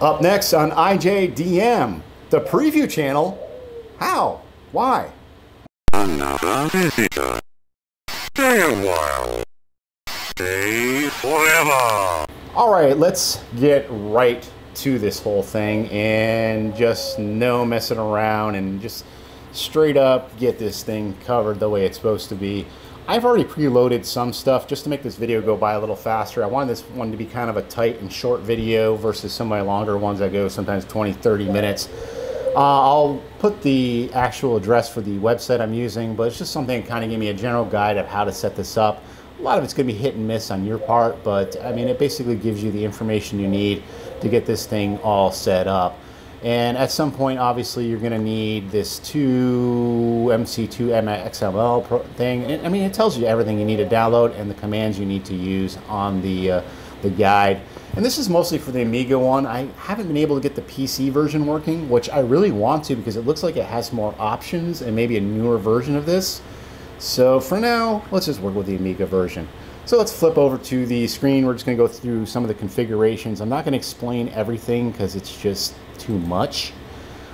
Up next on ijdm, the Prevue Channel. How? Why? Another visitor. Stay a while. Stay forever. All right, let's get right to this whole thing and just no messing around and just straight up get this thing covered the way it's supposed to be. I've already preloaded some stuff just to make this video go by a little faster. I wanted this one to be kind of a tight and short video versus some of my longer ones that go sometimes 20-30 minutes. I'll put the actual address for the website I'm using, but it's just something to kind of give me a general guide of how to set this up. A lot of it's going to be hit and miss on your part, but I mean, it basically gives you the information you need to get this thing all set up. And at some point, obviously, you're going to need this MC2 XML thing. I mean, it tells you everything you need to download and the commands you need to use on the guide. And this is mostly for the Amiga one. I haven't been able to get the PC version working, which I really want to because it looks like it has more options and maybe a newer version of this. So for now, let's just work with the Amiga version. So let's flip over to the screen. We're just going to go through some of the configurations. I'm not going to explain everything because it's just too much.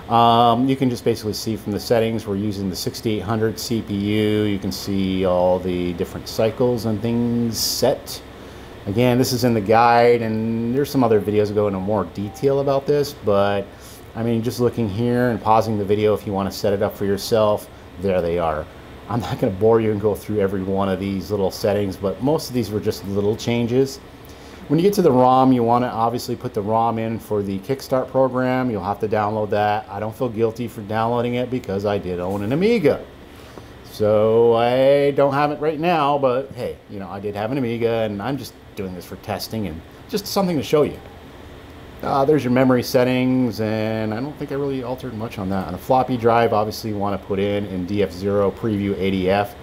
You can just basically see from the settings we're using the 6800 CPU. You can see all the different cycles and things set. Again, this is in the guide, and there's some other videos that go into more detail about this, but I mean, just looking here and pausing the video if you want to set it up for yourself, there they are. I'm not going to bore you and go through every one of these little settings, but most of these were just little changes. When you get to the ROM, you want to obviously put the ROM in for the Kickstart program. You'll have to download that. I don't feel guilty for downloading it because I did own an Amiga. So I don't have it right now, but hey, you know, I did have an Amiga, and I'm just doing this for testing and just something to show you. There's your memory settings, and I don't think I really altered much on that. On a floppy drive, obviously you want to put in DF0 Prevue ADF.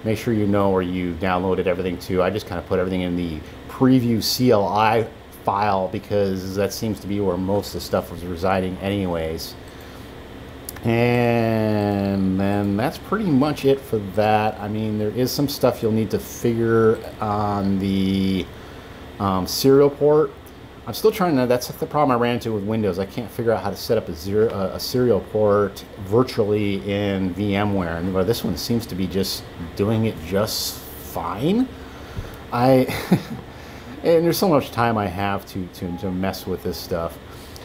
Make sure you know where you downloaded everything to. I just kind of put everything in the Prevue CLI file because that seems to be where most of the stuff was residing anyways. And then that's pretty much it for that. I mean, there is some stuff you'll need to figure on the serial port. I'm still trying to, that's the problem I ran into with Windows. I can't figure out how to set up a serial port virtually in VMware. And this one seems to be just doing it just fine. And there's so much time I have to mess with this stuff.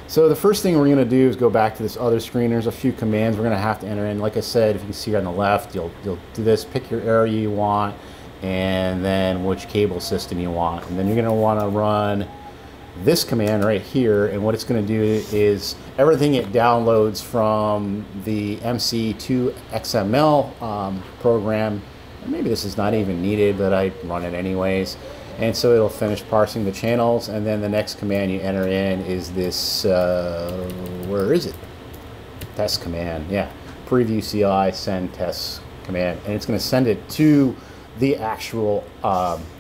So the first thing we're going to do is go back to this other screen. There's a few commands we're going to have to enter in. Like I said, if you can see on the left, you'll do this, pick your area you want, and then which cable system you want. And then you're going to want to run this command right here, and what it's going to do is everything it downloads from the MC2 XML program. Maybe this is not even needed, but I run it anyways. And so it'll finish parsing the channels, and then the next command you enter in is this, where is it? Test command, yeah. Prevue CLI send test command, and it's going to send it to the actual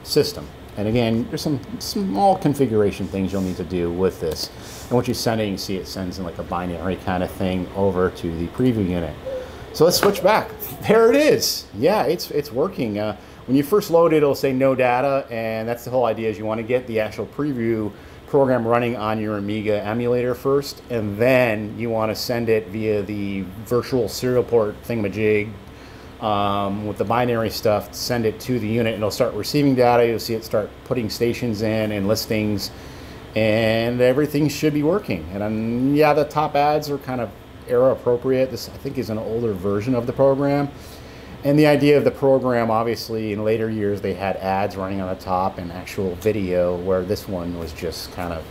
system. And again, there's some small configuration things you'll need to do with this. And once you send it, you can see it sends in like a binary kind of thing over to the Prevue unit. So let's switch back. There it is. Yeah, it's working. When you first load it, it'll say no data, and that's the whole idea is you want to get the actual Prevue program running on your Amiga emulator first, and then you want to send it via the virtual serial port thingamajig with the binary stuff, send it to the unit, and it'll start receiving data. You'll see it start putting stations in and listings, and everything should be working. And yeah, the top ads are kind of era appropriate. This, I think, is an older version of the program. And the idea of the program, obviously, in later years, they had ads running on the top and actual video, where this one was just kind of,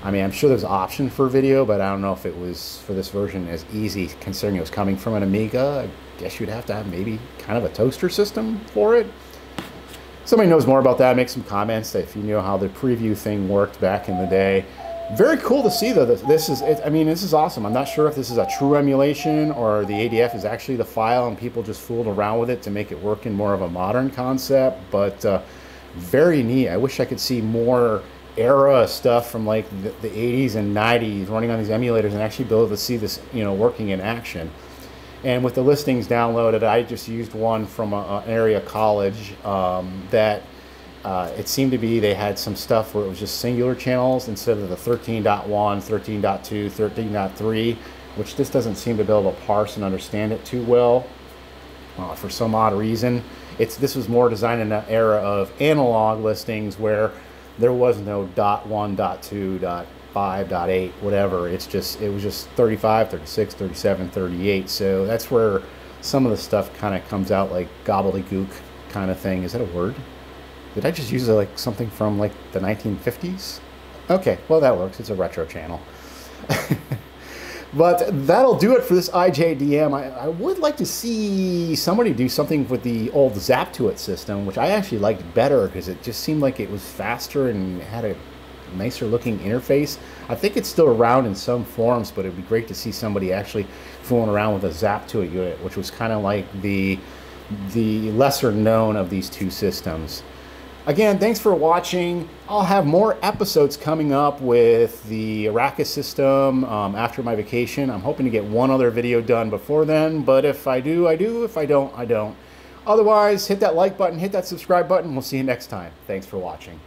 I mean, I'm sure there's an option for video, but I don't know if it was, for this version, as easy, considering it was coming from an Amiga. I guess you'd have to have maybe kind of a toaster system for it. Somebody knows more about that, make some comments if you know how the Prevue thing worked back in the day. Very cool to see, though. This is, I mean, this is awesome. I'm not sure if this is a true emulation or the ADF is actually the file and people just fooled around with it to make it work in more of a modern concept, but very neat. I wish I could see more era stuff from like the 80s and 90s running on these emulators and actually be able to see this, you know, working in action. And with the listings downloaded, I just used one from an area college that it seemed to be they had some stuff where it was just singular channels instead of the 13.1, 13.2, 13.3, which just doesn't seem to be able to parse and understand it too well for some odd reason. This was more designed in an era of analog listings where there was no .1, .2, .5, .8, whatever. It was just 35, 36, 37, 38. So that's where some of the stuff kind of comes out like gobbledygook kind of thing. Is that a word? Did I just use like something from like the 1950s? Okay, well that works. It's a retro channel. But that'll do it for this ijdm. I would like to see somebody do something with the old Zap-to-It system, which I actually liked better because it just seemed like it was faster and had a nicer looking interface. I think it's still around in some forms, but it'd be great to see somebody actually fooling around with a Zap-to-It unit, which was kind of like the lesser known of these two systems. Again, thanks for watching. I'll have more episodes coming up with the Arrakis system after my vacation. I'm hoping to get one other video done before then, but if I do, I do. If I don't, I don't. Otherwise, hit that like button, hit that subscribe button. We'll see you next time. Thanks for watching.